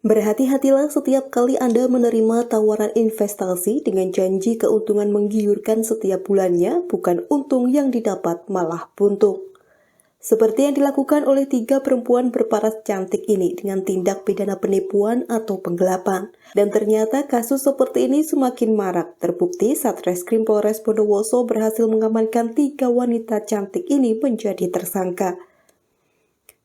Berhati-hatilah setiap kali Anda menerima tawaran investasi dengan janji keuntungan menggiurkan setiap bulannya, bukan untung yang didapat malah buntung. Seperti yang dilakukan oleh 3 perempuan berparas cantik ini dengan tindak pidana penipuan atau penggelapan. Dan ternyata kasus seperti ini semakin marak. Terbukti Satreskrim Polres Bondowoso berhasil mengamankan 3 wanita cantik ini menjadi tersangka.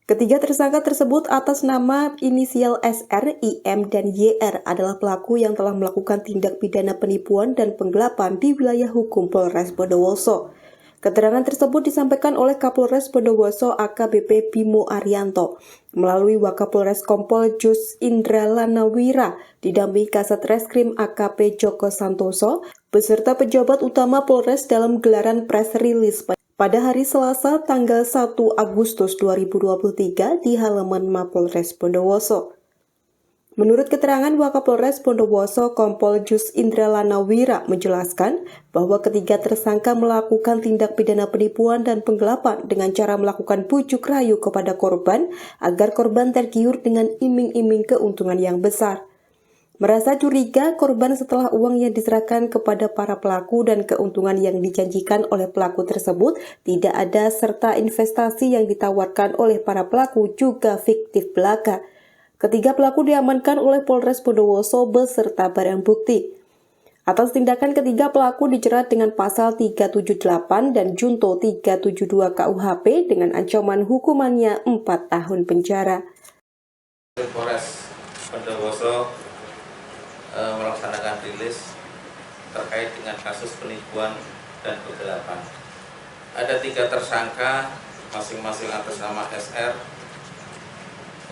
Ketiga tersangka tersebut atas nama inisial SR, IM, dan YR adalah pelaku yang telah melakukan tindak pidana penipuan dan penggelapan di wilayah hukum Polres Bondowoso. Keterangan tersebut disampaikan oleh Kapolres Bondowoso AKBP Bimo Arianto melalui Wakapolres Kompol Jus Indra Lanawira didampingi Kasat Reskrim AKP Joko Santoso beserta pejabat utama Polres dalam gelaran press release pada hari Selasa tanggal 1 Agustus 2023 di halaman Mapolres Bondowoso. Menurut keterangan Wakapolres Bondowoso Kompol Jus Indra Lanawira menjelaskan bahwa ketiga tersangka melakukan tindak pidana penipuan dan penggelapan dengan cara melakukan bujuk rayu kepada korban agar korban tergiur dengan iming-iming keuntungan yang besar. Merasa curiga korban setelah uang yang diserahkan kepada para pelaku dan keuntungan yang dijanjikan oleh pelaku tersebut tidak ada serta investasi yang ditawarkan oleh para pelaku juga fiktif belaka. Ketiga pelaku diamankan oleh Polres Bondowoso beserta barang bukti. Atas tindakan ketiga pelaku dijerat dengan pasal 378 dan junto 372 KUHP dengan ancaman hukumannya 4 tahun penjara. Polres Bondowoso melaksanakan rilis terkait dengan kasus penipuan dan penggelapan. Ada 3 tersangka, masing-masing atas nama SR,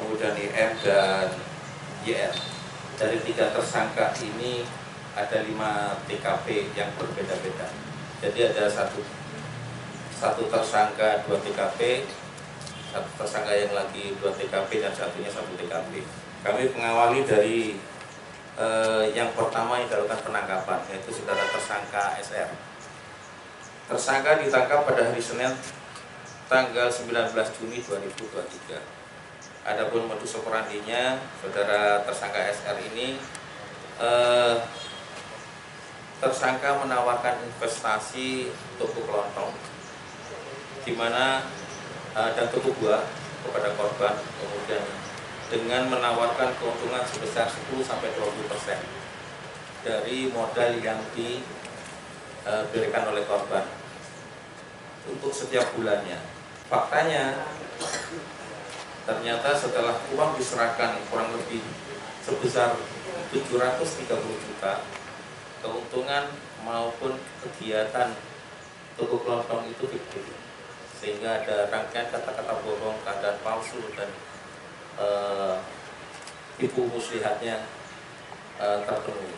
kemudian IM dan YR. Dari 3 tersangka ini ada 5 TKP yang berbeda-beda. Jadi ada satu tersangka 2 TKP, satu tersangka yang lagi 2 TKP dan satunya 1 TKP. Kami mengawali dari yang pertama yang dilakukan penangkapan, yaitu saudara tersangka SR. Tersangka ditangkap pada hari Senin tanggal 19 Juni 2023. Adapun modus operandinya, saudara tersangka SR ini tersangka menawarkan investasi toko kelontong, di mana dan toko buah kepada korban, kemudian dengan menawarkan keuntungan sebesar 10-20% dari modal yang diberikan oleh korban untuk setiap bulannya. Faktanya, ternyata setelah uang diserahkan kurang lebih sebesar 730 juta, keuntungan maupun kegiatan toko kelontong itu fiktif, sehingga ada rangkaian kata-kata bohong, keadaan palsu, dan tipu muslihatnya terpenuhi.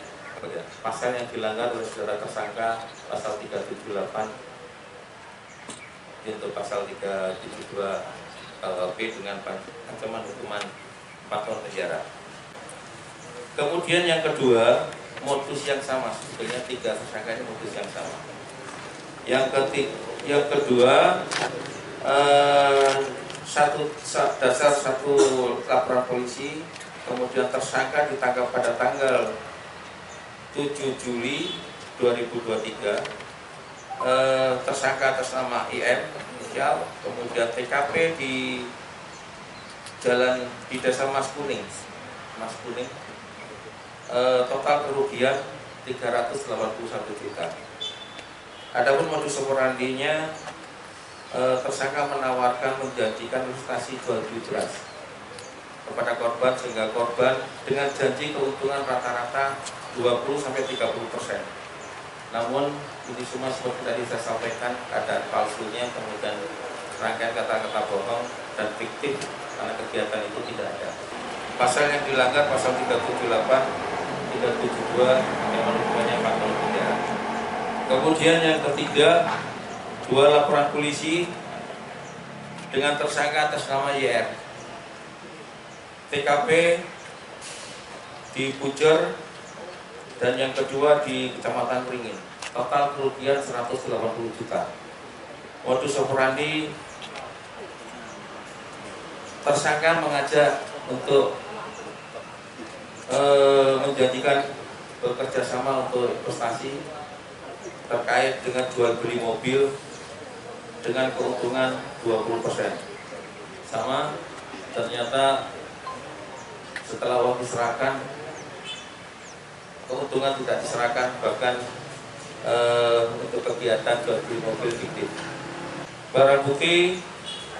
Pasal yang dilanggar oleh saudara tersangka pasal 378 untuk pasal 372 KUHP dengan ancaman hukuman 4 tahun penjara. Kemudian yang kedua, modus yang sama, sebetulnya 3 tersangka ini modus yang sama. Yang kedua, dasar satu laporan polisi, kemudian tersangka ditangkap pada tanggal 7 Juli 2023. Tersangka atas nama IM inisial, kemudian TKP di jalan di desa Mas Kuning, total kerugian 381 juta. Adapun modus operandinya, tersangka menawarkan menjanjikan investasi jual beli beras kepada korban, sehingga korban dengan janji keuntungan rata-rata 20-30%. Namun ini semua seperti tadi saya sampaikan, keadaan palsunya, kemudian rangkaian kata-kata bohong dan fiktif karena kegiatan itu tidak ada. Pasal yang dilanggar pasal 378, 372 yang hukumannya 4 tahun penjara. Kemudian yang ketiga, 2 laporan polisi dengan tersangka atas nama YR. TKP di Pujer dan yang kedua di Kecamatan Ringin. Total kerugian 180 juta. Modus operandi, tersangka mengajak untuk menjanjikan bekerja sama untuk investasi terkait dengan jual beli mobil dengan keuntungan 20%. Sama, ternyata setelah uang diserahkan, keuntungan tidak diserahkan, bahkan untuk kegiatan jual beli mobil fiktif. Barang bukti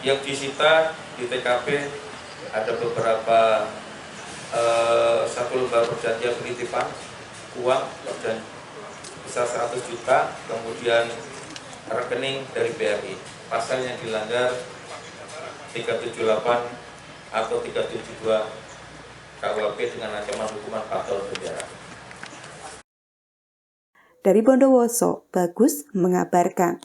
yang disita di TKP ada beberapa satu lembar perjanjian penitipan uang dan besar 100 juta, kemudian rekening dari BRI. Pasal yang dilanggar 378 atau 372 KUHP dengan ancaman hukuman 4 tahun penjara. Dari Bondowoso, Bagus mengabarkan.